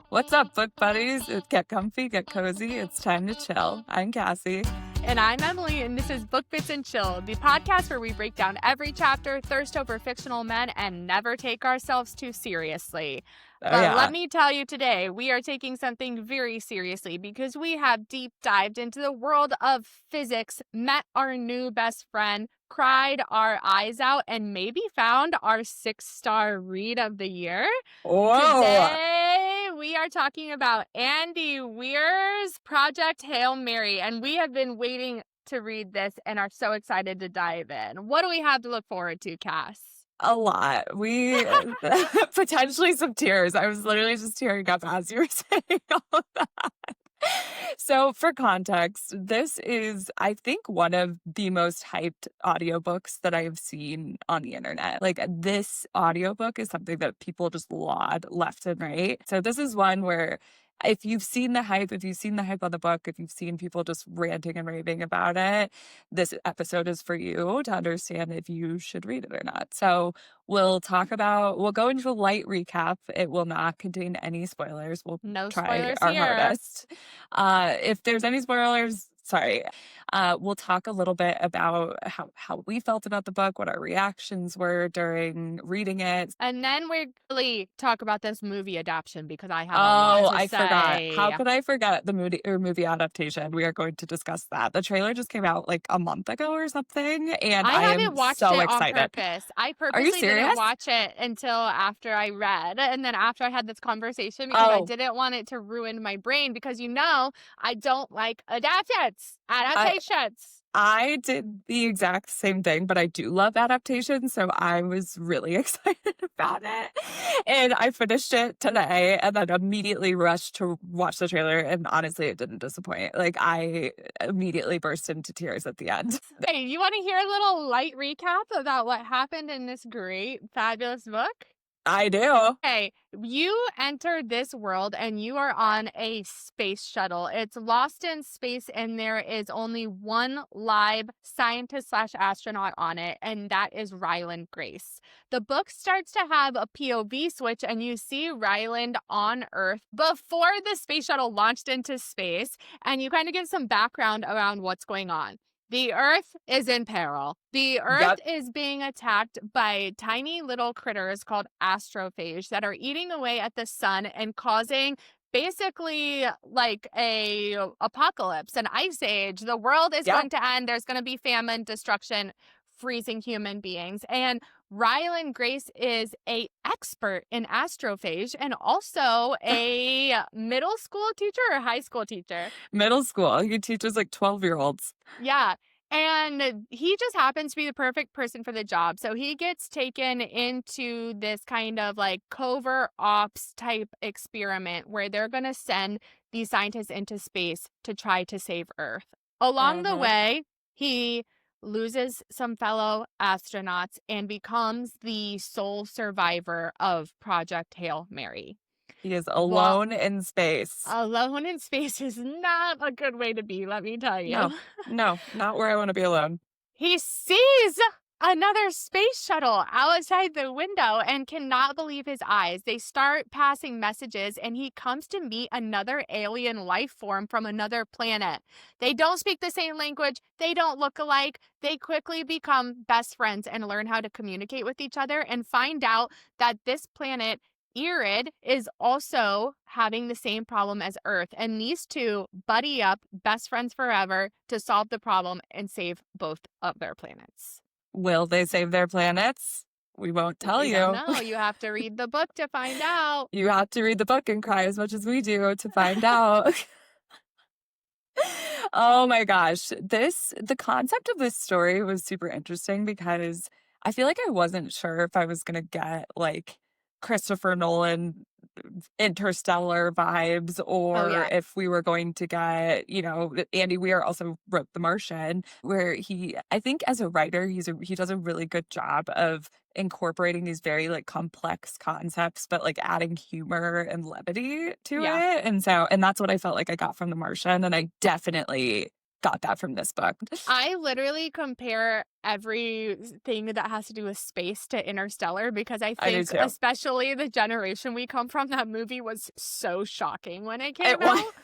What's up, book buddies? Get comfy, get cozy. It's time to chill. I'm Cassie. And I'm Emily, and this is Book Bits and Chill, the podcast where we break down every chapter, thirst over fictional men, and never take ourselves too seriously. Oh, But yeah. let me tell you today, we are taking something very seriously because we have deep dived into the world of physics, met our new best friend, cried our eyes out, and maybe found our 6-star read of the year. Whoa. Today, we are talking about Andy Weir's Project Hail Mary, and we have been waiting to read this and are so excited to dive in. What do we have to look forward to, Cass? A lot. We potentially some tears. I was literally just tearing up as you were saying all of that. So for context, this is, I think, one of the most hyped audiobooks that I've seen on the internet. Like, this audiobook is something that people just laud left and right. So this is one where if you've seen the hype, if you've seen the hype on the book, if you've seen people just ranting and raving about it, this episode is for you to understand if you should read it or not. So we'll go into a light recap. It will not contain any spoilers. We'll No try spoilers our here. hardest. If there's any spoilers, sorry. We'll talk a little bit about how we felt about the book, what our reactions were during reading it. And then we really talk about this movie adaptation because I have a lot to say. Forgot. How could I forget the movie adaptation? We are going to discuss that. The trailer just came out like a month ago or something, and I haven't am watched so it excited. on purpose. I purposely didn't watch it until after I read, and then after I had this conversation because I didn't want it to ruin my brain because I don't like adaptations. I did the exact same thing, but I do love adaptations, so I was really excited about it. And I finished it today and then immediately rushed to watch the trailer, and honestly, it didn't disappoint. Like, I immediately burst into tears at the end. Hey, you want to hear a little light recap about what happened in this great, fabulous book? I do. Okay, you entered this world and you are on a space shuttle. It's lost in space and there is only one live scientist/astronaut on it, and that is Ryland Grace. The book starts to have a POV switch and you see Ryland on Earth before the space shuttle launched into space, and you kind of give some background around what's going on. The Earth is in peril. The Earth is being attacked by tiny little critters called astrophage that are eating away at the sun and causing basically like a apocalypse, an ice age. The world is going to end. There's going to be famine, destruction, freezing human beings. And Ryland Grace is an expert in astrophage and also a middle school teacher or high school teacher? Middle school. He teaches like 12-year-olds. Yeah. And he just happens to be the perfect person for the job. So he gets taken into this kind of like covert ops type experiment where they're going to send these scientists into space to try to save Earth. Along the way, he loses some fellow astronauts and becomes the sole survivor of Project Hail Mary. He is alone in space. Alone in space is not a good way to be, let me tell you. No, not where I want to be alone. He sees another space shuttle outside the window and cannot believe his eyes. They start passing messages and he comes to meet another alien life form from another planet. They don't speak the same language. They don't look alike. They quickly become best friends and learn how to communicate with each other and find out that this planet, Irid, is also having the same problem as Earth. And these two buddy up, best friends forever, to solve the problem and save both of their planets. Will they save their planets? We won't tell you. No, you have to read the book to find out. You have to read the book and cry as much as we do to find out. Oh my gosh. The concept of this story was super interesting because I feel like I wasn't sure if I was going to get like Christopher Nolan Interstellar vibes or if we were going to get, Andy Weir also wrote The Martian, where I think as a writer, he does a really good job of incorporating these very like complex concepts, but like adding humor and levity to it. And that's what I felt like I got from The Martian. And I definitely got that from this book. I literally compare everything that has to do with space to Interstellar because I I do think, too. especially the generation we come from, that movie was so shocking when it It came was. out.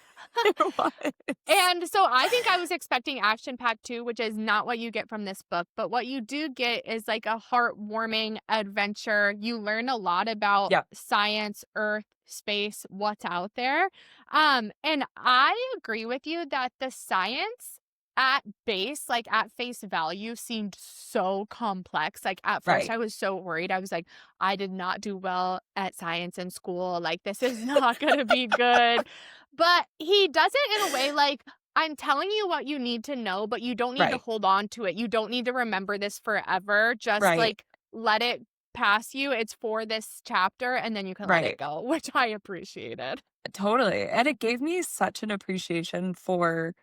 It was. And so I think I was expecting action packed too, which is not what you get from this book. But what you do get is like a heartwarming adventure. You learn a lot about Yeah. science, Earth, space, what's out there. And I agree with you that the science at base, like at face value, seemed so complex. Like at first, Right. I was so worried. I was like, I did not do well at science in school. Like, this is not going to be good. But he does it in a way like, I'm telling you what you need to know, but you don't need to Right. hold on to it. You don't need to remember this forever. Just Right. like let it pass you. It's for this chapter and then you can let it Right. go, which I appreciated. Totally. And it gave me such an appreciation for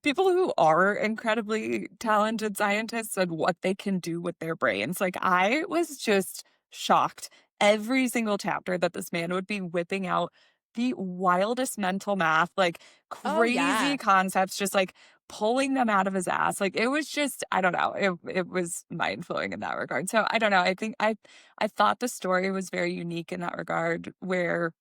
people who are incredibly talented scientists and what they can do with their brains. Like, I was just shocked every single chapter that this man would be whipping out the wildest mental math, like Oh, crazy yeah. concepts, just like pulling them out of his ass. Like, it was just, I don't know, it was mind blowing in that regard. So I don't know. I think I thought the story was very unique in that regard, where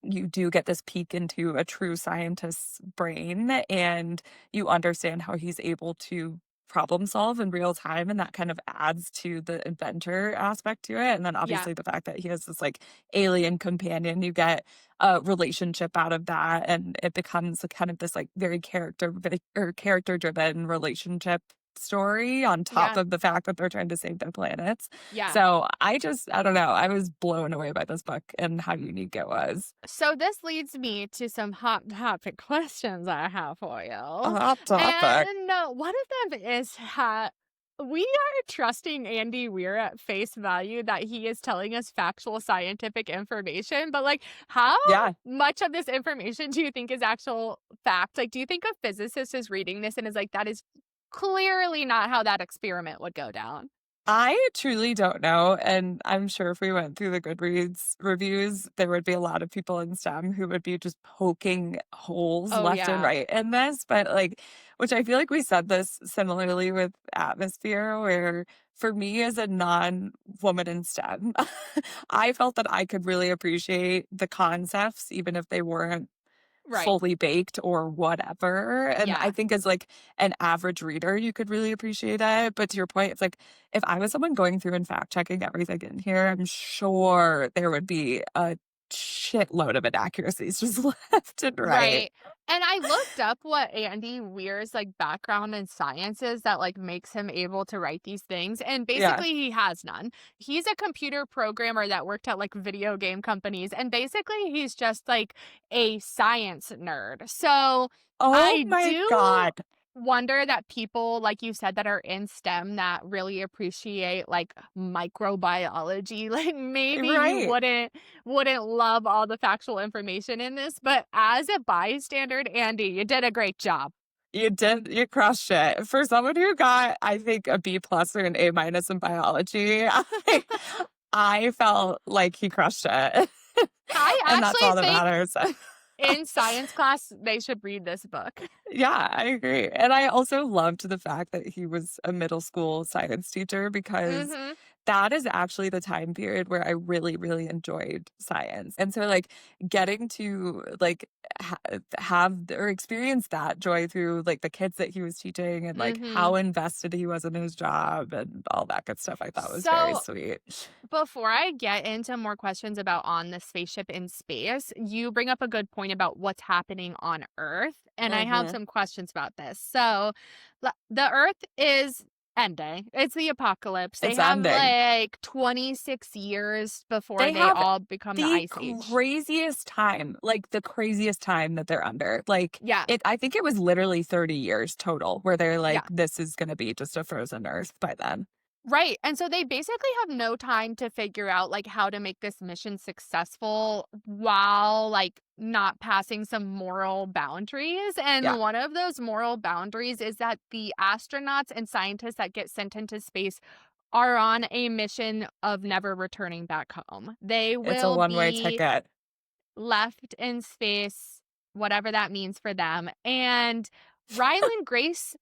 you do get this peek into a true scientist's brain, and you understand how he's able to problem solve in real time, and that kind of adds to the adventure aspect to it. And then Yeah. obviously the fact that he has this like alien companion, you get a relationship out of that, and it becomes a kind of this like very character driven relationship story on top Yeah. of the fact that they're trying to save their planets. Yeah. So I don't know, I was blown away by this book and how unique it was. So this leads me to some hot topic questions I have for A you. hot topic. And one of them is that we are trusting Andy Weir at face value that he is telling us factual scientific information, but like how Yeah. much of this information do you think is actual fact? Like, do you think a physicist is reading this and is like, that is clearly not how that experiment would go down? I truly don't know, and I'm sure if we went through the Goodreads reviews, there would be a lot of people in STEM who would be just poking holes Oh, left and yeah. right in this, but, like, which I feel like we said this similarly with Atmosphere, where for me as a non-woman in STEM, I felt that I could really appreciate the concepts even if they weren't Right. fully baked or whatever. And I Yeah. think as like an average reader, you could really appreciate it. But to your point, it's like if I was someone going through and fact checking everything in here, I'm sure there would be a shitload of inaccuracies just left and right. Right. And I looked up what Andy Weir's like background in science is that like makes him able to write these things. And Yeah. basically he has none. He's a computer programmer that worked at like video game companies. And basically he's just like a science nerd. So Oh I my do God. wonder that people like you said that are in STEM that really appreciate like microbiology, like maybe you Right. wouldn't love all the factual information in this, but as a bystander, Andy, you did a great job. You did, you crushed it. For someone who got, I think, a B plus or an A minus in biology, I felt like he crushed it. I And that's actually all that think matters. in science class they should read this book. Yeah, I agree. And I also loved the fact that he was a middle school science teacher, because Mhm. that is actually the time period where I really, really enjoyed science. And so like getting to like have or experience that joy through like the kids that he was teaching, and like how Mhm. invested he was in his job and all that good stuff, I thought was very So sweet. before I get into more questions about on the spaceship in space, you bring up a good point about what's happening on Earth. And I have Hmm. some questions about this. So, the Earth is ending, it's the apocalypse. They It's have ending. like 26 years before They they have all become the the ice age. craziest time, like, the craziest time that they're under. Like, Yeah. I think it was literally 30 years total where they're like, Yeah. "This is gonna be just a frozen Earth by then." Right. And so they basically have no time to figure out like how to make this mission successful while like not passing some moral boundaries. Yeah, And one of those moral boundaries is that the astronauts and scientists that get sent into space are on a mission of never returning back home. They it's a will one-way be ticket. left in space, whatever that means for them. And Ryland Grace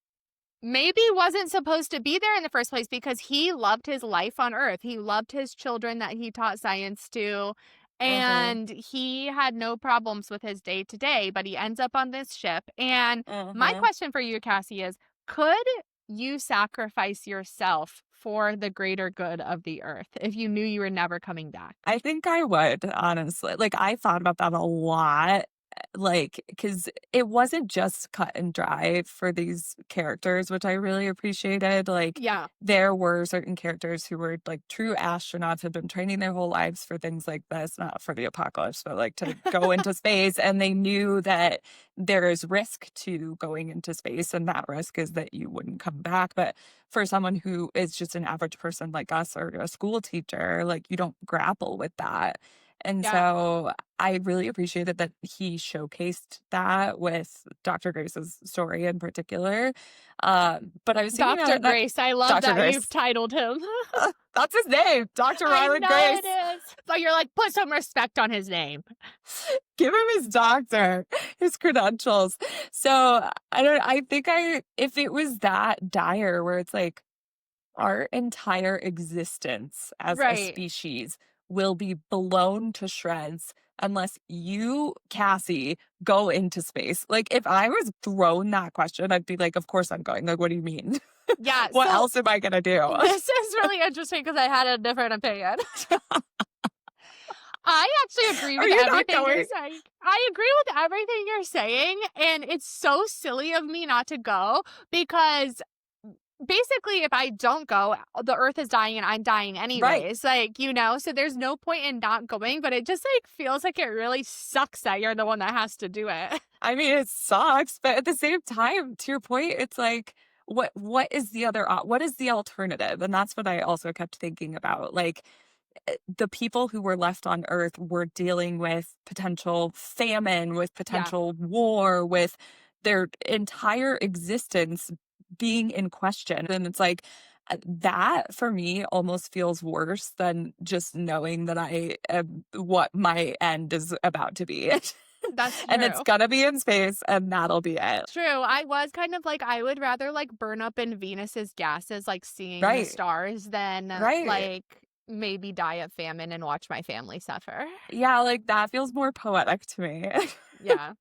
maybe wasn't supposed to be there in the first place because he loved his life on Earth. He loved his children that he taught science to, Mhm. and he had no problems with his day to day, but he ends up on this ship. And my Mhm. question for you, Cassie, is could you sacrifice yourself for the greater good of the Earth if you knew you were never coming back? I think I would, honestly. Like, I thought about that a lot, like, because it wasn't just cut and dry for these characters, which I really appreciated. Like, Yeah. there were certain characters who were like true astronauts, had been training their whole lives for things like this, not for the apocalypse, but like to go into space. And they knew that there is risk to going into space, and that risk is that you wouldn't come back. But for someone who is just an average person like us or a school teacher, like you don't grapple with that. And Yeah. so I really appreciated that he showcased that with Dr. Grace's story in particular. But I was thinking Dr. about that. Grace. I love Dr. that you've Grace. titled him. That's his name, Dr. I Ryland know Grace. it is. But you're like, put some respect on his name. Give him his doctor, his credentials. So I think if it was that dire where it's like, our entire existence as a Right. species will be blown to shreds unless you, Cassie, go into space. Like, if I was thrown that question, I'd be like, of course I'm going. Like, what do you mean? Yeah. What So else am I going to do? this is really interesting because I had a different opinion. I actually agree Are with you not everything you're going? saying. I agree with everything you're saying. And it's so silly of me not to go because basically, if I don't go, the Earth is dying and I'm dying Right. anyways. Like, so there's no point in not going, but it just like feels like it really sucks that you're the one that has to do it. I mean, it sucks, but at the same time, to your point, it's like, what is the what is the alternative? And that's what I also kept thinking about. Like, the people who were left on Earth were dealing with potential famine, with Yeah. potential war, with their entire existence being in question. And it's like, that for me almost feels worse than just knowing that I am what my end is about to be. That's And it's true. gonna be in space, and that'll be it. True. I was kind of like, I would rather like burn up in Venus's gases, like seeing the Right. stars, than Right. like maybe die of famine and watch my family suffer. Yeah, like that feels more poetic to me. Yeah.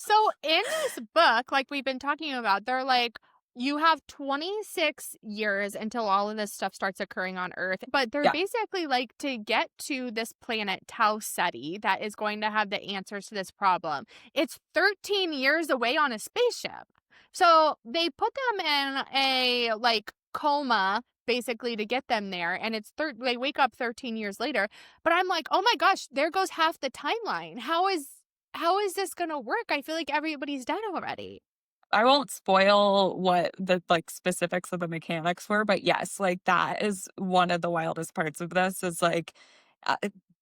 So in this book, like we've been talking about, they're like, you have 26 years until all of this stuff starts occurring on Earth. But they're Yeah. basically like, to get to this planet Tau Ceti that is going to have the answers to this problem, it's 13 years away on a spaceship. So they put them in a like coma basically to get them there, and they wake up 13 years later. But I'm like, oh my gosh, there goes half the timeline. How is this gonna work? I feel like everybody's dead already. I won't spoil what the like specifics of the mechanics were, but yes, like that is one of the wildest parts of this is like uh,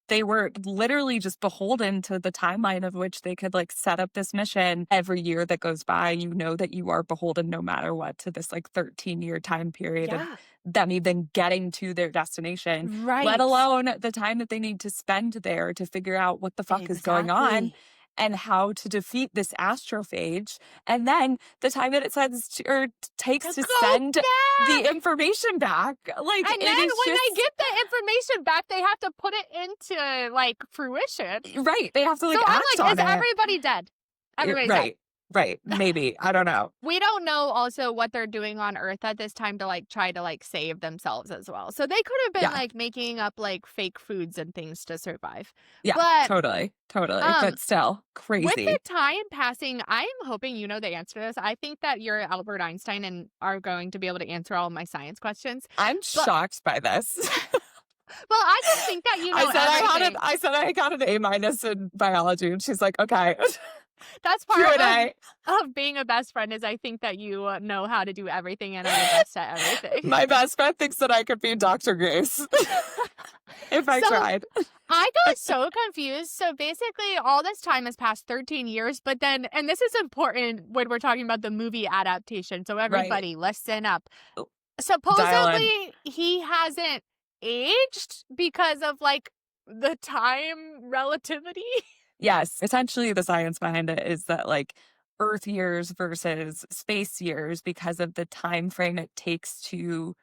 they were literally just beholden to the timeline of which they could like set up this mission every year that goes by. You know that you are beholden no matter what to this like 13-year time period of Yeah. them even getting to their destination, Right. let alone the time that they need to spend there to figure out what the fuck is going on and how to defeat this astrophage. And then the time that it sends to, or takes to go send back! the information back. Like, And it then is when just, they get the information back, they have to put it into like fruition. right. They have to like So I'm act like, on is it. everybody dead? Everybody's dead. Right. Right. Maybe. I don't know. We don't know also what they're doing on Earth at this time to like try to like save themselves as well. So they could have been Yeah. like making up like fake foods and things to survive. Yeah. But Totally. But still with crazy. the time passing, I'm hoping you know the answer to this. I think that you're Albert Einstein and are going to be able to answer all of my science questions. I'm shocked by this. Well, I just think that you know everything. I said I got an A- in biology, and she's like, okay. That's part Q&A. of being a best friend is I think that you know how to do everything and are the best at everything. My best friend thinks that I could be Dr. Grace if I tried. I got so confused. So basically, all this time has passed 13 years, but then, and this is important when we're talking about the movie adaptation. So everybody, listen up. Supposedly, he hasn't aged because of like the time relativity. Yes. Essentially, the science behind it is that like Earth years versus space years because of the time frame it takes to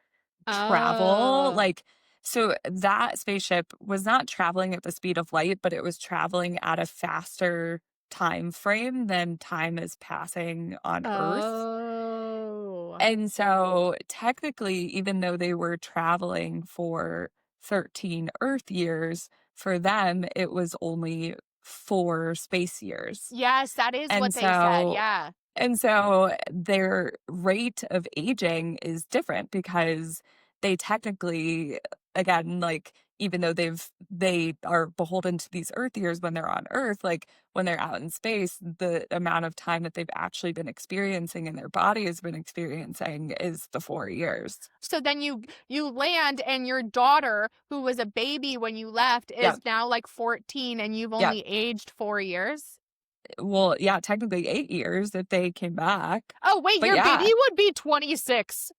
travel. Oh. Like, so that spaceship was not traveling at the speed of light, but it was traveling at a faster time frame than time is passing on Earth. Oh. And so technically, even though they were traveling for 13 Earth years, for them, it was only 4 space years. Yes, that is And what they said, so yeah. and so their rate of aging is different because they technically, again, like, even though they are beholden to these Earth years when they're on Earth, like, when they're out in space, the amount of time that they've actually been experiencing and their body has been experiencing is the 4 years. So then you land and your daughter, who was a baby when you left, Yeah, is now like 14 and you've yeah. only aged 4 years? Well, yeah, technically 8 years if they came back. Oh, wait, But your baby yeah, would be 26.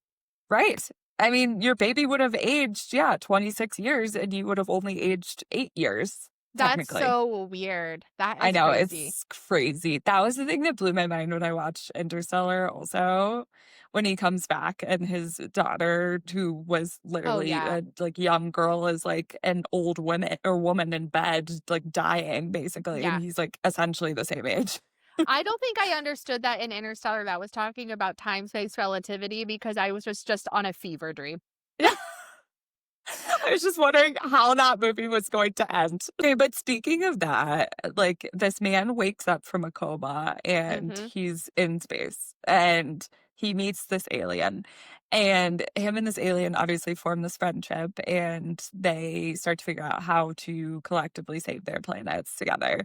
right. I mean, your baby would have aged, yeah, 26 years, and you would have only aged 8 years, That's technically. so weird. That I is know, crazy. it's crazy. That was the thing that blew my mind when I watched Interstellar also, when he comes back and his daughter, who was Oh, literally yeah. a, like, young girl, is, like, an old woman in bed, like, dying, basically, and Yeah. he's, like, essentially the same age. I don't think I understood that in Interstellar that was talking about time-space relativity because I was just on a fever dream. Yeah. I was just wondering how that movie was going to end. Okay, but speaking of that, like, this man wakes up from a coma and Mhm. he's in space and he meets this alien. And him and this alien obviously form this friendship and they start to figure out how to collectively save their planets together.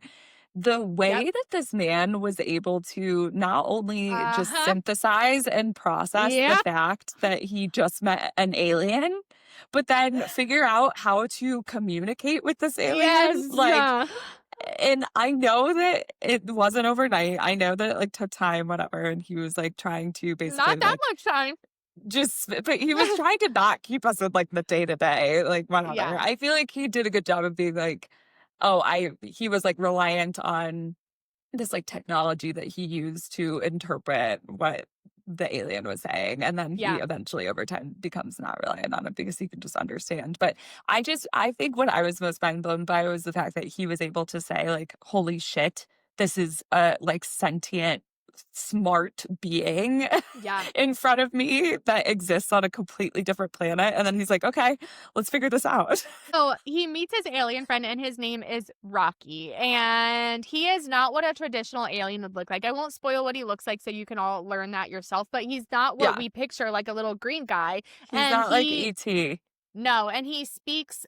The Yep. way that this man was able to not only just Uh-huh. synthesize and process the Yep. fact that he just met an alien, but then figure out how to communicate with this alien, Yes. like, and I know that it wasn't overnight. I know that it, like, took time, whatever, and he was, like, trying to basically, Not that like, much time. just but he was trying to not keep us in, like, the day to day, like, whatever. Yeah. I feel like he did a good job of being like, oh, he was, like, reliant on this, like, technology that he used to interpret what the alien was saying, and then he Yeah. eventually over time becomes not reliant on it because he can just understand. But I think what I was most mind blown by was the fact that he was able to say, like, "Holy shit, this is a, like, sentient, smart being Yeah. in front of me that exists on a completely different planet," and then he's like, "Okay, let's figure this out." So he meets his alien friend, and his name is Rocky. And he is not what a traditional alien would look like. I won't spoil what he looks like so you can all learn that yourself, but he's not what Yeah, we picture like a little green guy. he's And not like he ET. no, and he speaks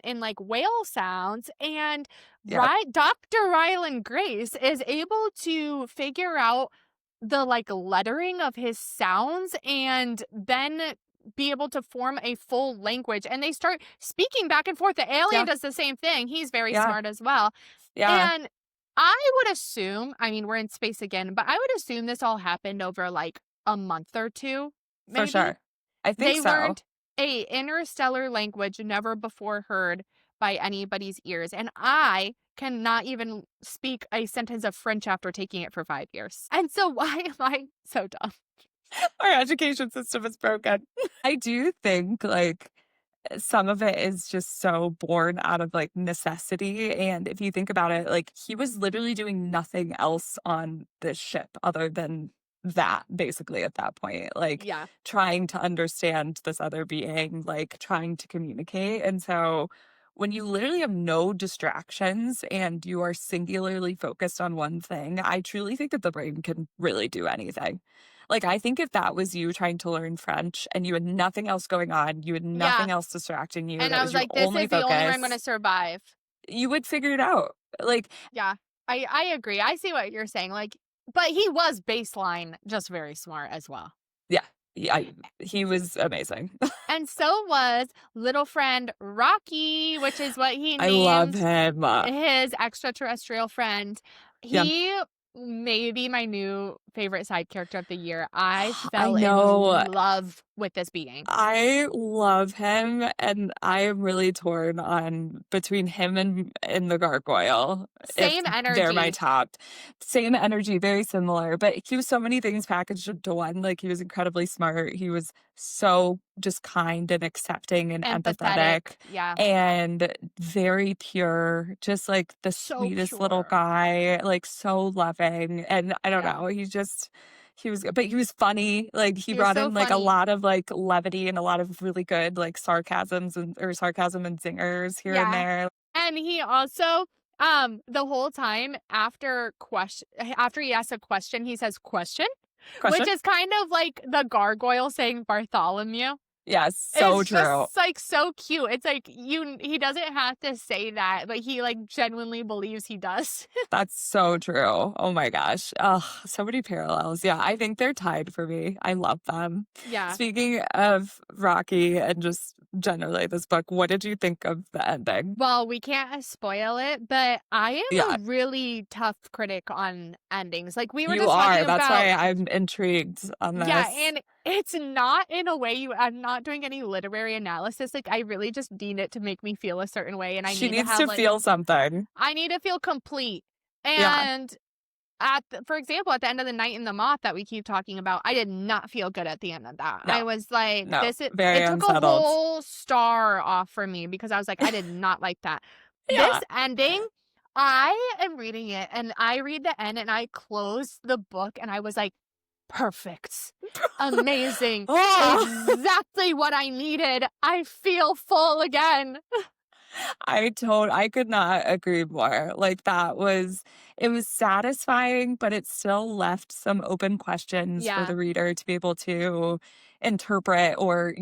in like whale sounds. And Yeah, Dr. Ryland Grace is able to figure out the like lettering of his sounds and then be able to form a full language, and they start speaking back and forth. The alien yeah, does the same thing. He's very yeah, smart as well. yeah. And I would assume, I mean, we're in space again, but I would assume this all happened over like a month or two, For maybe. sure. I think They so. learned a interstellar language never before heard by anybody's ears, and I cannot even speak a sentence of French after taking it for 5 years. And so why am I so dumb? Our education system is broken. I do think, like, some of it is just so born out of, like, necessity, and if you think about it, like, he was literally doing nothing else on this ship other than that, basically, at that point, like, Yeah. trying to understand this other being, like, trying to communicate, and so when you literally have no distractions and you are singularly focused on one thing, I truly think that the brain can really do anything. Like, I think if that was you trying to learn French and you had nothing else going on, you had Yeah. nothing else distracting you, And that I was was your like, this only is the only way I'm focus, gonna survive. you would figure it out. Like, Yeah. I agree. I see what you're saying. Like, but he was baseline just very smart as well. yeah, yeah, he was amazing. And so was little friend Rocky, which is what he I love named him. his extraterrestrial friend. Yeah, He may be my new favorite side character of the year. I I fell in know. love with this being. I love him, and I am really torn on between him and the gargoyle, if Same they're my energy top. Same energy, very similar, but he was so many things packaged into one. Like, he was incredibly smart. He was so just kind and accepting and empathetic. empathetic Yeah. and very pure, just like the So sweetest little pure. guy, like so loving. And I don't Yeah. know, he was but he was funny, like, he He was brought so in, like, a funny. lot of, like, levity and a lot of really good, like, sarcasm and zingers here and Yeah. there. And he also, the whole time after he asks a question, he says, "Question?" Which Question? is kind of like the gargoyle saying Bartholomew. Yes, so It's true. just, like, so cute. It's like he doesn't have to say that, but he, like, genuinely believes he does. That's so true. Oh my gosh. Ugh, so many parallels. Yeah, I think they're tied for me. I love them. Yeah. Speaking of Rocky and just generally this book, what did you think of the ending? Well, we can't spoil it, but I am Yeah, a really tough critic on endings. Like, we were you just talking are. That's about. why I'm intrigued on Yeah, this. and it's not in a way I'm not doing any literary analysis. Like, I really just need it to make me feel a certain way, and I She need to needs have, to like, feel something. I need to feel complete. Yeah. And for example, at the end of The Night in the Moth that we keep talking about, I did not feel good at the end of that. No, I was like, no. Very it took a unsettled. whole star off for me because I was like, I did not like that. This Yeah. ending, I am reading it and I read the end and I closed the book and I was like, perfect. Amazing. Oh, Exactly what I needed. I feel full again. I could not agree more. Like, it was satisfying, but it still left some open questions for Yeah. the reader to be able to interpret or,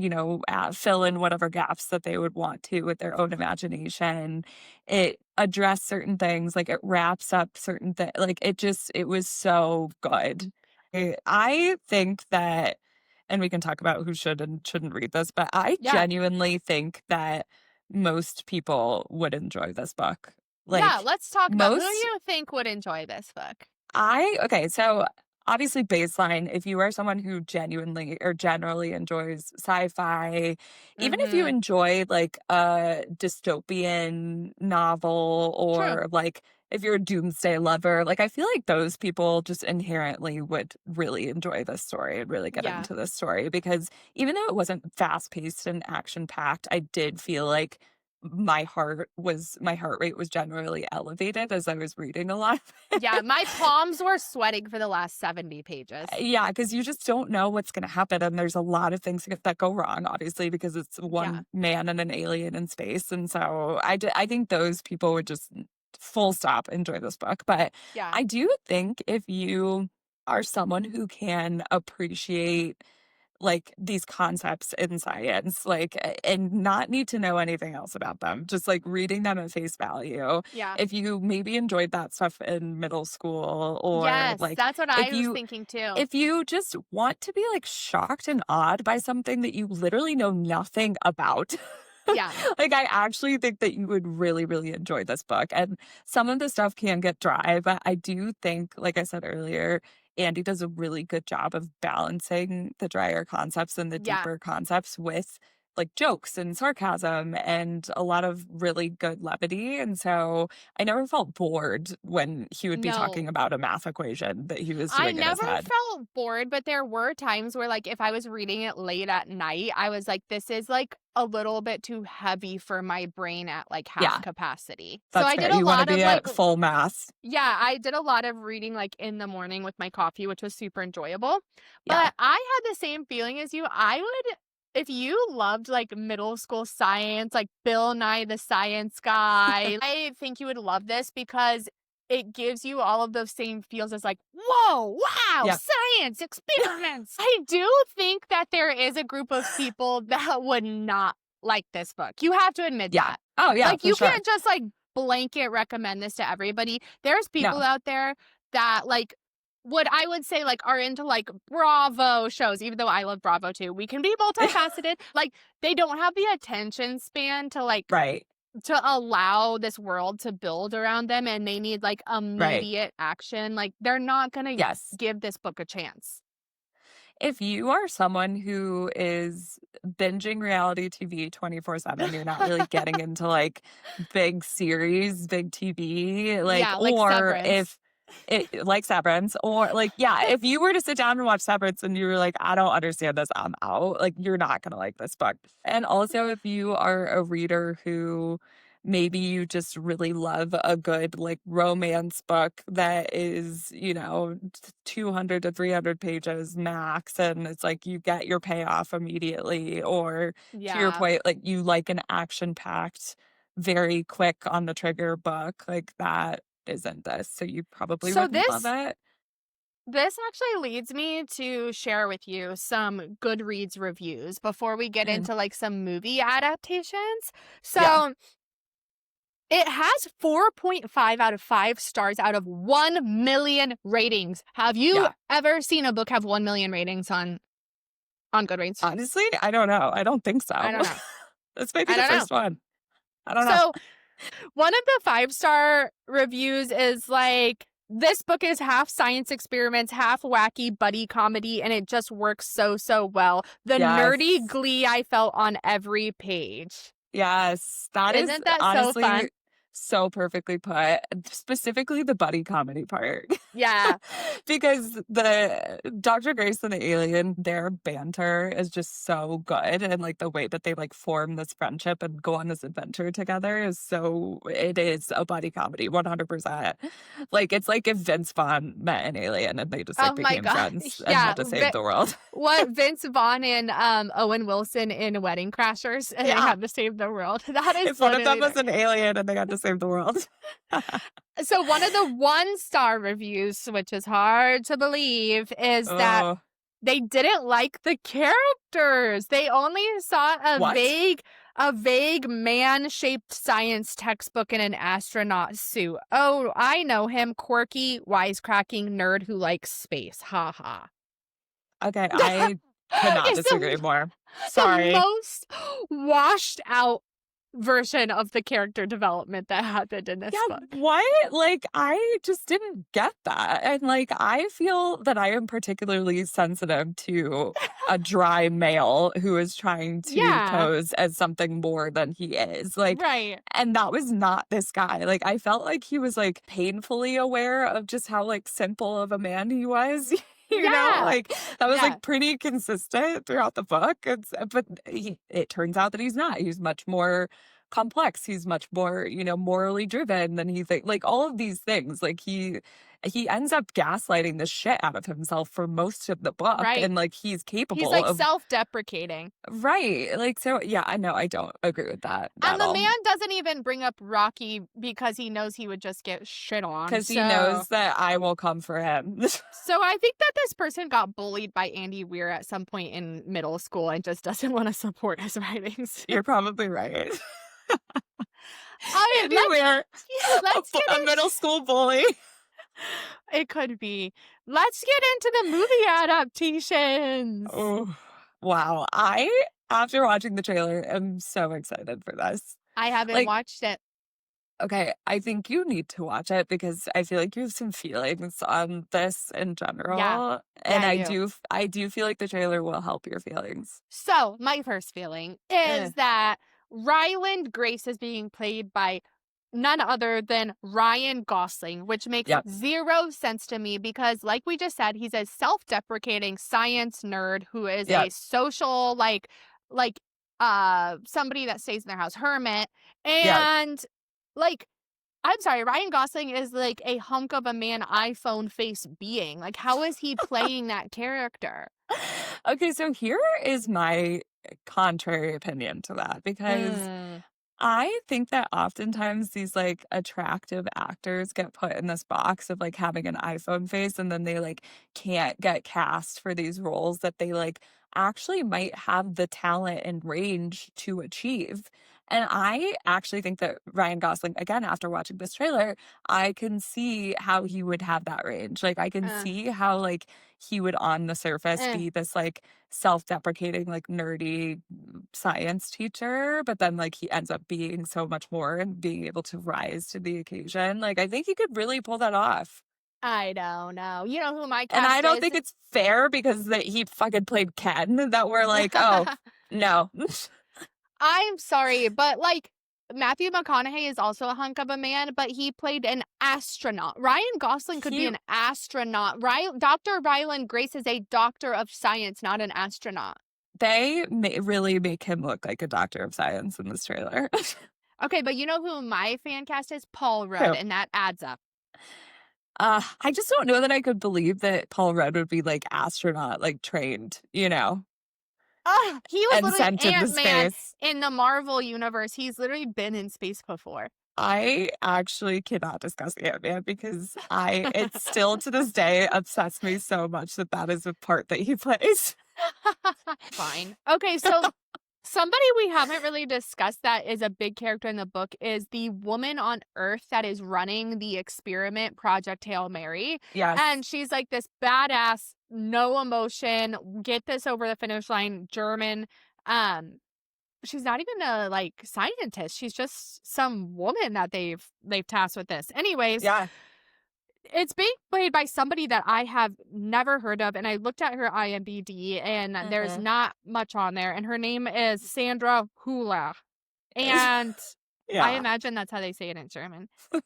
fill in whatever gaps that they would want to with their own imagination. It addressed certain things, like it wraps up certain things. Like, it was so good. I think that, and we can talk about who should and shouldn't read this, but I Yeah. genuinely think that most people would enjoy this book. Yeah. Like, Let's talk about who do most you think would enjoy this book? okay, so obviously baseline, if you are someone who genuinely or generally enjoys sci-fi, even if you Mm-hmm. enjoy like a dystopian novel True. or like if you're a doomsday lover, like I feel like those people just inherently would really enjoy this story and really get Yeah. into this story because even though it wasn't fast-paced and action-packed, I did feel like my heart rate was generally elevated as I was reading a lot of Yeah. it. My palms were sweating for the last 70 pages. Yeah, because you just don't know what's gonna happen, and there's a lot of things that go wrong, obviously, because it's Yeah. one man and an alien in space, and so I think those people would just full stop enjoy this book, but Yeah. I do think if you are someone who can appreciate like these concepts in science, like, and not need to know anything else about them, just like reading them at face value. Yeah. If you maybe enjoyed that stuff in middle school, or Yes. like That's what if I was you thinking too. if you just want to be like shocked and awed by something that you literally know nothing about. Yeah. Like, I actually think that you would really, really enjoy this book. And some of the stuff can get dry, but I do think, like I said earlier, Andy does a really good job of balancing the drier concepts and the Yeah. deeper concepts with like jokes and sarcasm and a lot of really good levity. And so I never felt bored when he would be No. talking about a math equation that he was I doing in his never head. felt bored, but there were times where, like, if I was reading it late at night, I was like, this is like a little bit too heavy for my brain at like half Yeah, capacity. So that's I fair. did a You want to lot of be like, at full mass. yeah, I did a lot of reading like in the morning with my coffee, which was super enjoyable. Yeah. But I had the same feeling as you. I would, if you loved like middle school science, like Bill Nye the Science Guy, I think you would love this because it gives you all of those same feels as like, whoa, wow, Yeah. science experiments. I do think that there is a group of people that would not like this book. You have to admit Yeah. that. Oh, yeah, Like, for you sure. can't just like blanket recommend this to everybody. There's people No. out there that like what I would say like are into like Bravo shows, even though I love Bravo too. We can be multifaceted. Like, they don't have the attention span to like Right. to allow this world to build around them, and they need like Right. immediate action. Like, they're not gonna Yes. give this book a chance. if you are someone who is binging reality TV 24/7, you're not really getting into like big series, big TV, like, Yeah, like or Severance. if it like Severance, or like, yeah, if you were to sit down and watch Severance and you were like, I don't understand this, I'm out, like, you're not gonna like this book. And also, if you are a reader who maybe you just really love a good like romance book that is, 200 to 300 pages max, and it's like you get your payoff immediately, or to your Yeah. point, like you like an action packed, very quick on the trigger book, like that isn't this. So you probably So wouldn't love this it. this actually leads me to share with you some Goodreads reviews before we get Mm, into like some movie adaptations. yeah. So it has 4.5 out of 5 stars out of 1 million ratings. Have you Yeah. ever seen a book have 1 million ratings on Goodreads? Honestly, I don't know. I don't think I so. don't know. This might be I the don't know. first one. I don't know. So one of the 5-star reviews is like, this book is half science experiments, half wacky buddy comedy, and it just works so, so well. The nerdy Yes. glee I felt on every page. Yes, that is Isn't that so honestly fun? so perfectly put, specifically the buddy comedy part. Yeah, Because the Dr. Grace and the alien, their banter is just so good, and, like, the way that they, like, form this friendship and go on this adventure together is so it is a buddy comedy, 100%. Like, it's like if Vince Vaughn met an alien and they just, like, oh my became god. friends and Yeah, had to save the world. what Vince Vaughn and Owen Wilson in Wedding Crashers, and they Yeah. have to save the world. That is If one of them literally was an alien and they had to save the world. so one of the 1-star reviews, which is hard to believe, is that Oh, they didn't like the characters. They only saw what? a vague man-shaped science textbook in an astronaut suit. Oh, I know him, quirky, wisecracking nerd who likes space. Ha ha. Okay, I could not It's disagree more. the Sorry. most washed out version of the character development that happened in this Yeah, book. what? Like, I just didn't get that. And, like, I feel that I am particularly sensitive to a dry male who is trying to Yeah, pose as something more than he is. Like, right. and that was not this guy. Like, I felt like he was, like, painfully aware of just how, like, simple of a man he was. Yeah. Like that was Yeah. like pretty consistent throughout the book. But it turns out that he's not. He's much more complex. He's much more, morally driven than he think. Like all of these things, like he ends up gaslighting the shit out of himself for most of the book, Right. and like he's He's capable like of self-deprecating. right. Like so, yeah. I know. I don't agree with that And at the all man doesn't even bring up Rocky because he knows he would just get shit on. because he knows that I will come for him. So I think that this person got bullied by Andy Weir at some point in middle school and just doesn't want to support his writings. You're probably right. I mean, Anywhere, let's get a middle school bully. it could be. Let's get into the movie adaptations. Oh, wow. After watching the trailer, am so excited for this. I haven't Like, watched it. okay, I think you need to watch it because I feel like you have some feelings on this in Yeah. general. Yeah, And I do. I do feel like the trailer will help your feelings. So, my first feeling Eh, is that Ryland Grace is being played by none other than Ryan Gosling, which makes yep, 0 sense to me because, like we just said, he's a self-deprecating science nerd who is a yep, social, like, somebody that stays in their house, hermit, yep. and like. I'm sorry, Ryan Gosling is like a hunk of a man iPhone face being. Like, how is he playing that character? Okay, so here is my contrary opinion to that because Mm, I think that oftentimes these like attractive actors get put in this box of like having an iPhone face and then they like can't get cast for these roles that they like actually might have the talent and range to achieve. And I actually think that Ryan Gosling, again, after watching this trailer, I can see how he would have that range. Like, I can uh, see how, like, he would on the surface eh. be this, like, self deprecating, like, nerdy science teacher, but then like he ends up being so much more and being able to rise to the occasion. Like I think he could really pull that off. I don't know. You know who my And I cast don't is? think it's fair because that he fucking played Ken that we're like, oh, no. I'm sorry, but like Matthew McConaughey is also a hunk of a man, but he played an astronaut. Ryan Gosling could be He an astronaut. Dr. Ryland Grace is a doctor of science, not an astronaut. They really make him look like a doctor of science in this trailer. Okay, but you know who my fan cast is? Paul Rudd, Who? and that adds up. I just don't know that I could believe that Paul Rudd would be like astronaut, like trained, He was and literally sent into Ant-Man space. in the Marvel universe. He's literally been in space before. I actually cannot discuss Ant-Man because it still to this day obsessed me so much that is a part that he plays. Fine. Okay, so somebody we haven't really discussed that is a big character in the book is the woman on Earth that is running the experiment Project Hail Mary. Yes. And she's like this badass, no emotion, get this over the finish line, German. She's not even a like scientist. She's just some woman that they've tasked with this. Anyways, Yeah. it's being played by somebody that I have never heard of, and I looked at her IMDb, and there's not much on there, and her name is Sandra Hüller, and I Yeah. imagine that's how they say it in German. And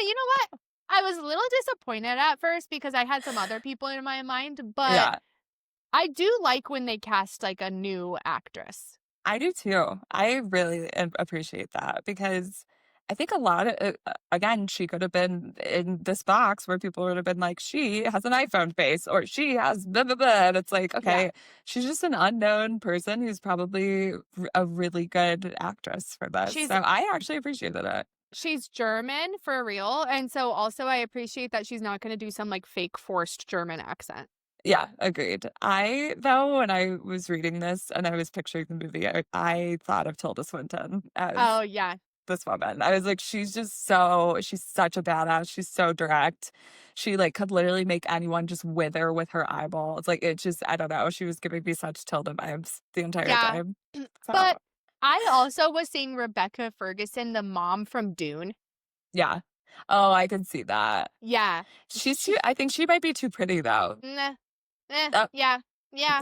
you know what? I was a little disappointed at first because I had some other people in my mind, but Yeah. I do like when they cast like a new actress. I do too. I really appreciate that because I think a lot of, again, she could have been in this box where people would have been like, she has an iPhone face or she has blah, blah, blah. And it's like, okay, Yeah. she's just an unknown person who's probably a really good actress for this. She's So I actually appreciated it. She's German for real, and so also I appreciate that she's not going to do some like fake forced German accent. Yeah, agreed. Though, when I was reading this and I was picturing the movie, I thought of Tilda Swinton as Oh yeah. this woman. I was like, she's such a badass. She's so direct. She like could literally make anyone just wither with her eyeballs. Like it just, I don't know. She was giving me such Tilda vibes the entire Yeah. time. So But I also was seeing Rebecca Ferguson, the mom from Dune. yeah. Oh, I can see that. Yeah. She's too, I think she might be too pretty though. Nah, Oh. yeah. Yeah.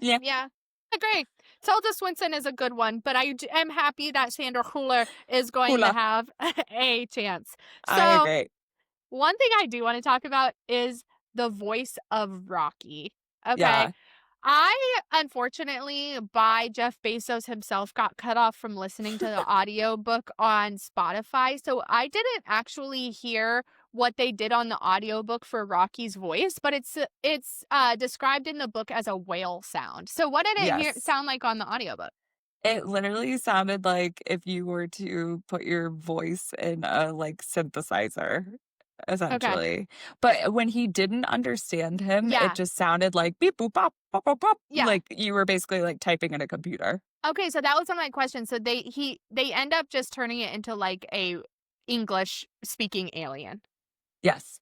Yeah. Yeah. Agree. Tilda Swinton is a good one, but I am happy that Sandra Hüller is going to Hula. have a chance. I So agree. one thing I do want to talk about is the voice of Rocky. Okay. Yeah. I, unfortunately, by Jeff Bezos himself, got cut off from listening to the audiobook on Spotify. So I didn't actually hear what they did on the audiobook for Rocky's voice, but it's described in the book as a whale sound. So what did it Yes. sound like on the audiobook? It literally sounded like if you were to put your voice in a like synthesizer, essentially. But when he didn't understand him, Yeah. it just sounded like beep boop bop bop bop bop. Yeah. Like you were basically like typing in a computer. Okay, so that was one of my questions. So they end up just turning it into like a English speaking alien. Yes.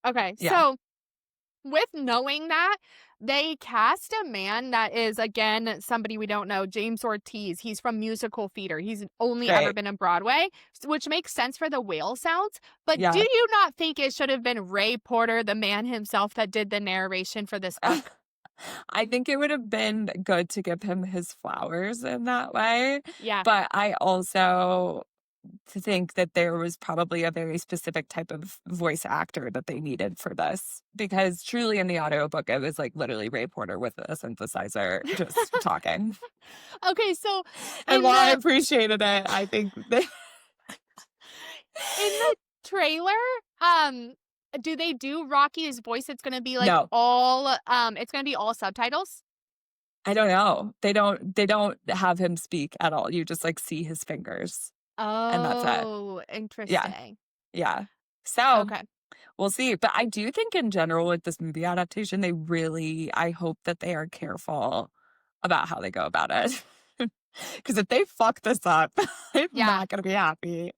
Okay, Yeah. so with knowing that, they cast a man that is, again, somebody we don't know, James Ortiz. He's from musical theater. He's only ever Right. been in Broadway, which makes sense for the whale sounds. But Yeah. do you not think it should have been Ray Porter, the man himself, that did the narration for this book? I think it would have been good to give him his flowers in that way. Yeah. But I also think that there was probably a very specific type of voice actor that they needed for this because truly in the audiobook it was like literally Ray Porter with a synthesizer just talking. Okay, so And while I appreciated it, I think that in the trailer, do they do Rocky's voice? It's gonna be like No. it's gonna be all subtitles. I don't know. They don't have him speak at all. You just like see his fingers. And that's it. Oh, interesting. Yeah. So Okay. we'll see. But I do think in general with this movie adaptation, I hope that they are careful about how they go about it. Because if they fuck this up, I'm Yeah. not going to be happy.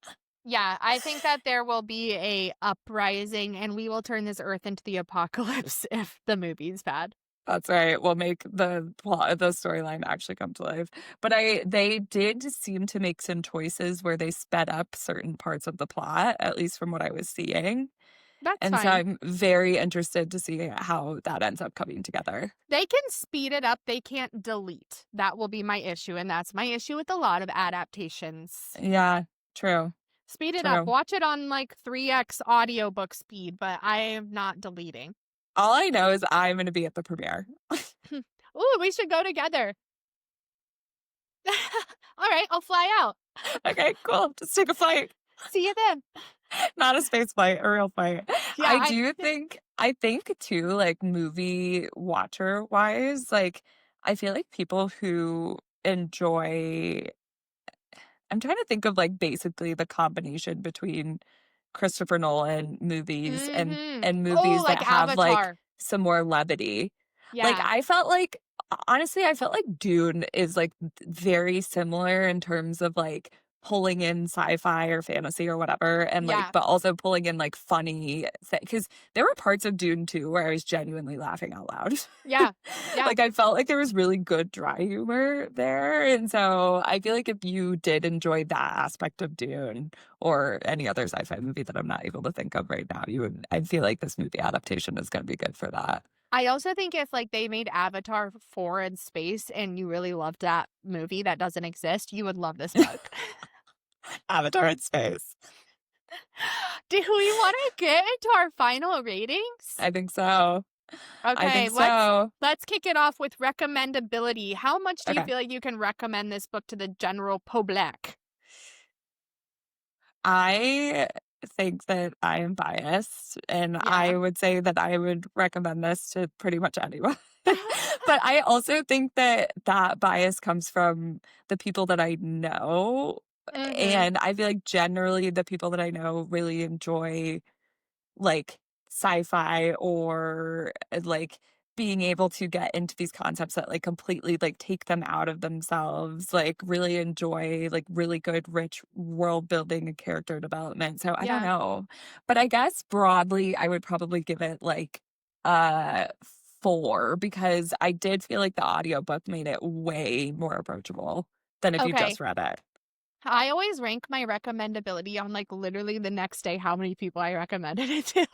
Yeah, I think that there will be a uprising and we will turn this earth into the apocalypse if the movie's bad. That's right. We'll make the storyline actually come to life. But they did seem to make some choices where they sped up certain parts of the plot, at least from what I was seeing. That's And so fine. I'm very interested to see how that ends up coming together. They can speed it up, they can't delete. That will be my issue, and that's my issue with a lot of adaptations. Yeah, true, Speed it up. true. Watch it on like 3x audiobook speed, but I am not deleting. All I know is I'm gonna be at the premiere. Ooh, we should go together. All right, I'll fly out. Okay, cool. Just take a flight. See you then. Not a space flight, a real flight. Yeah, I think too, like movie watcher wise, like I feel like people who enjoy I'm trying to think of like basically the combination between Christopher Nolan movies Mhm. and Oh, movies that like have like Avatar. some more levity. Like Yeah, I felt like honestly, I felt like Dune is like very similar in terms of like pulling in sci-fi or fantasy or whatever and like yeah, but also pulling in like funny because there were parts of Dune too where I was genuinely laughing out loud. yeah, yeah. Like I felt like there was really good dry humor there. And so I feel like if you did enjoy that aspect of Dune or any other sci-fi movie that I'm not able to think of right now, you would I feel like this movie adaptation is gonna be good for that. I also think if like they made Avatar 4 in space and you really loved that movie that doesn't exist, you would love this book. Avatar in space. Do we want to get into our final ratings? I think so. I Okay, think so. let's kick it off with recommendability. How much do you Okay. feel like you can recommend this book to the general public? I think that I am biased, and Yeah. I would say that I would recommend this to pretty much anyone. But I also think that that bias comes from the people that I know, Mhm. and I feel like generally the people that I know really enjoy like sci-fi or like being able to get into these concepts that like completely like take them out of themselves, like really enjoy like really good rich world building and character development. So I don't Yeah. know. But I guess broadly I would probably give it like uh 4 because I did feel like the audiobook made it way more approachable than if you Okay. just read it. I always rank my recommendability on like literally the next day how many people I recommended it to.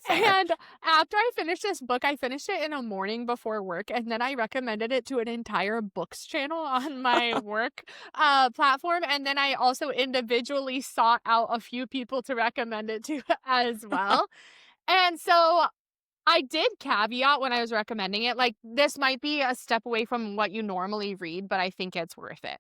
Fair. And after I finished this book, I finished it in a morning before work, and then I recommended it to an entire books channel on my work platform. And then I also individually sought out a few people to recommend it to as well. And so I did caveat when I was recommending it, like, this might be a step away from what you normally read, but I think it's worth it.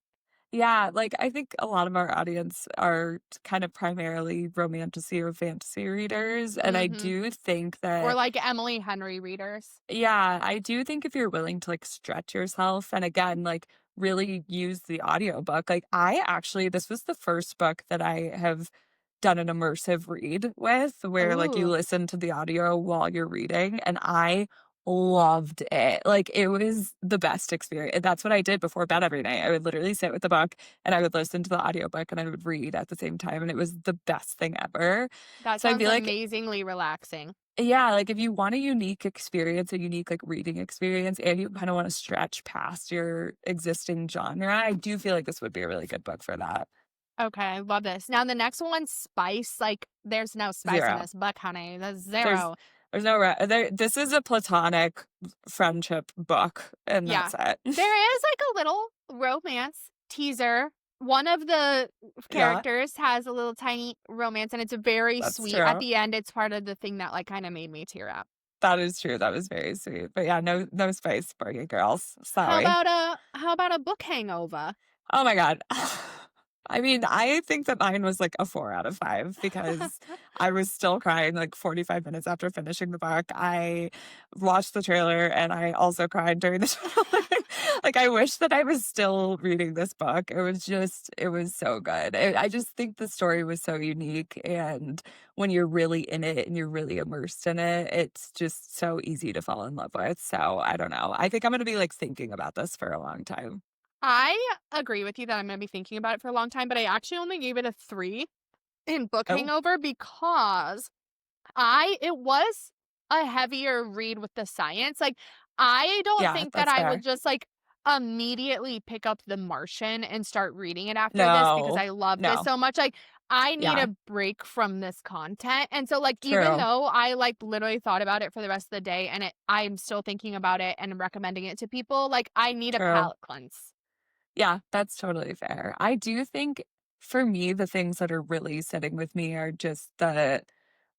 Yeah, like, I think a lot of our audience are kind of primarily romantasy or fantasy readers, and I Hmm. do think Or that like Emily Henry readers. yeah, I do think if you're willing to, like, stretch yourself and again, like, really use the audiobook, like, I actually this was the first book that I have done an immersive read with, where, like, you Ooh, listen to the audio while you're reading, and I loved it. Like, it was the best experience. That's what I did before bed every night. I would literally sit with the book, and I would listen to the audiobook, and I would read at the same time, and it was the best thing ever. that So I sounds feel like amazingly relaxing. yeah, like, if you want a unique experience, a unique, like, reading experience, and you kinda wanna stretch past your existing genre, I do feel like this would be a really good book for that. Okay, I love this. Now the next one, spice, like, there's no spice in 0. this book, honey. That's There's 0. there's no there this is a platonic friendship book, and Yeah. that's it. There is, like, a little romance teaser. One of the Yeah, characters has a little tiny romance, and it's very that's sweet. At true. the end, it's part of the thing that, like, kinda made me tear up. That is true, that was very sweet. But yeah, no spice for you girls, sorry. How about a book hangover? Oh my god. I mean, I think that mine was like a 4 out of 5 because I was still crying like 45 minutes after finishing the book. I watched the trailer and I also cried during the trailer. Like, I wish that I was still reading this book. It was so good. I just think the story was so unique. And when you're really in it and you're really immersed in it, it's just so easy to fall in love with. So I don't know. I think I'm going to be like thinking about this for a long time. I agree with you that I'm gonna be thinking about it for a long time, but I actually only gave it a 3 in book Oh, hangover because I it was a heavier read with the science. Like, I don't yeah, think that that's I would fair. just like immediately pick up The Martian and start reading it after this because No, I love this no. so much. Like, I need Yeah, a break from this content. And so, like, even true, though I like literally thought about it for the rest of the day and I'm still thinking about it and recommending it to people, like, I need a true. palate cleanse. Yeah, that's totally fair. I do think for me, the things that are really sitting with me are just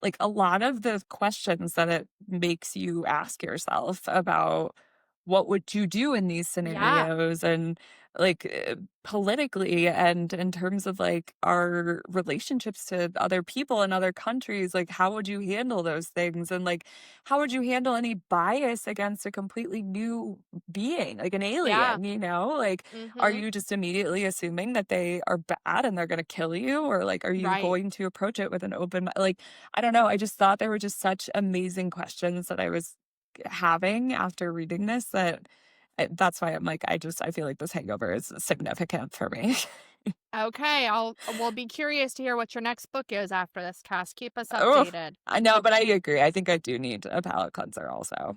like a lot of the questions that it makes you ask yourself about what would you do in these Yeah. scenarios and like politically and in terms of like our relationships to other people in other countries, like how would you handle those things and like how would you handle any bias against a completely new being like an Yeah. alien, like are Mhm. you just immediately assuming that they are bad and they're going to kill you or like are you Right. going to approach it with an like I don't know, I just thought there were just such amazing questions that I was having after reading this that that's why I'm like I feel like this hangover is significant for me. Okay, we'll be curious to hear what your next book is after this, Cass. Keep us Oh, updated. I know, but I agree. I think I do need a palate cleanser also.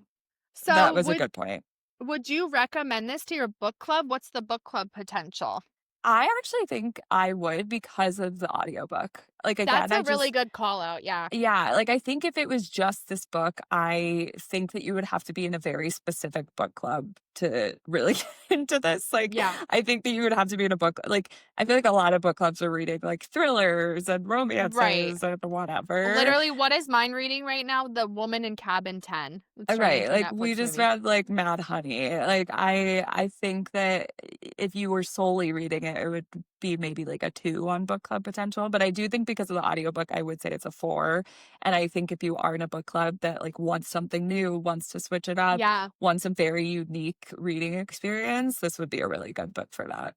That So, was a good point. would you recommend this to your book club? What's the book club potential? I actually think I would because of the audiobook. Like again, That's a I really just good call out. Yeah. yeah, like I think if it was just this book, I think that you would have to be in a very specific book club to really get into this. Like Yeah. I think that you would have to be in a book like I feel like a lot of book clubs are reading like thrillers and Right. romances and whatever. Literally, what is mine reading right now? The Woman in Cabin 10. It's turning Right, into a like, we Netflix just movie. read, like, Mad Honey, like, I think that if you were solely reading it, it would be maybe, like, a 2 on book club potential, but I do think because of the audiobook, I would say it's a 4, and I think if you are in a book club that, like, wants something new, wants to switch it up, Yeah. wants a very unique reading experience, this would be a really good book for that.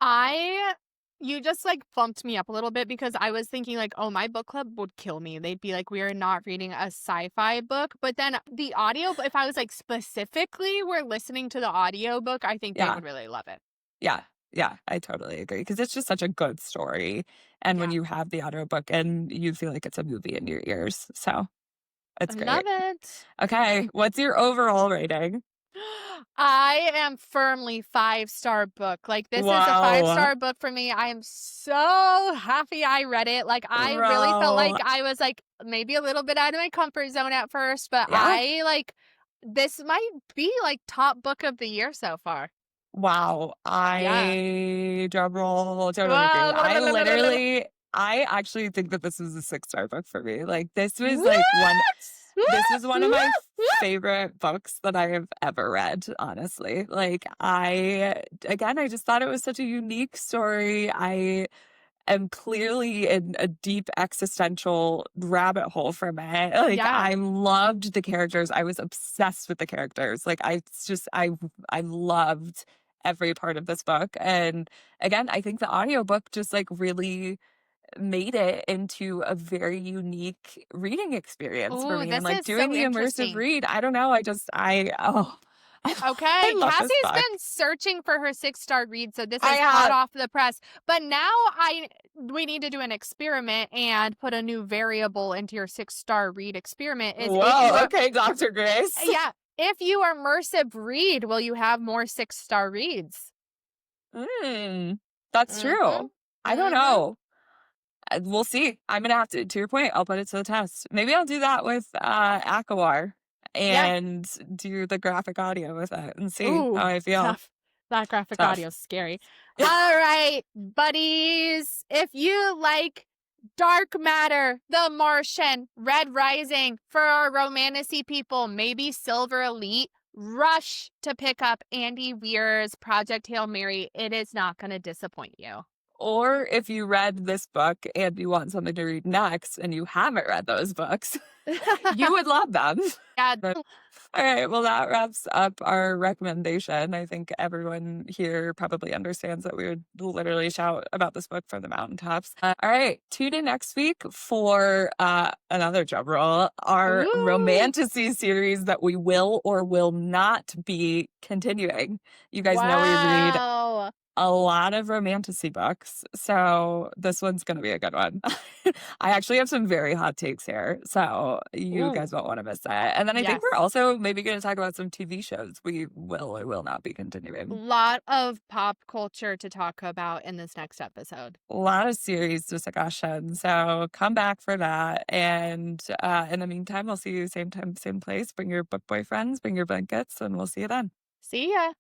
I you just like bumped me up a little bit because I was thinking like, oh, my book club would kill me. They'd be like, we are not reading a sci-fi book. But then the audio, if I was like specifically we're listening to the audio book, I think they Yeah, would really love it. yeah, yeah, I totally agree because it's just such a good story, and when Yeah. you have the audiobook and you feel like it's a movie in your ears, so I it's love great. it. Okay, what's your overall rating? I am firmly 5-star book. Like this is a Wow. 5-star book for me. I am so happy I read it. Like I really felt like Bro. I was like maybe a little bit out of my comfort zone at first, but Yeah? this might be like top book of the year so far. Wow. Yeah. I drum roll, totally agree. Wow. I actually think that this was a 6-star book for me. Like this was like one What? this was one of my What? favorite books that I have ever read, honestly. Like I just thought it was such a unique story. I am clearly in a deep existential rabbit hole from it. Like Yeah. I loved the characters. I was obsessed with the characters. Like I loved every part of this book. And again, I think the audiobook just like really made it into a very unique reading experience for Ooh, me. And this like is doing so the immersive interesting. read, I don't know. I Okay, love this Cassie's book. been searching for her 6-star read, so this I is hot have off the press. But now we need to do an experiment and put a new variable into your 6-star read experiment is if you whoa, are okay, Dr. Grace. yeah, if you are immersive read, will you have more 6-star reads? Mm, that's Mhm. true. I don't Mhm. know. We'll see. I'm gonna have to your point, I'll put it to the test. Maybe I'll do that with Akawar Yeah. and do the graphic audio with it and see how Ooh, I feel. tough. That graphic audio Tough. is scary. All right, buddies. If you like Dark Matter, The Martian, Red Rising, for our romanticy people, maybe Silver Elite, rush to pick up Andy Weir's Project Hail Mary. It is not going to disappoint you. Or if you read this book and you want something to read next and you haven't read those books, you would love them. Yeah. But, all right, well, that wraps up our recommendation. I think everyone here probably understands that we would literally shout about this book from the mountaintops. All right, tune in next week for another drum roll, our Ooh. romantasy series that we will or will not be continuing. You guys know we read Wow. a lot of romantasy books, so this one's gonna be a good one. I actually have some very hot takes here, so you Ooh, guys won't wanna miss that. And then I think we're yes. also maybe gonna talk about some TV shows we will or will not be continuing. Lot of pop culture to talk about in this next episode. A lot of series discussion, so come back for that, and, in the meantime, I'll see you same time, same place. Bring your book boyfriends, bring your blankets, and we'll see you then. See ya.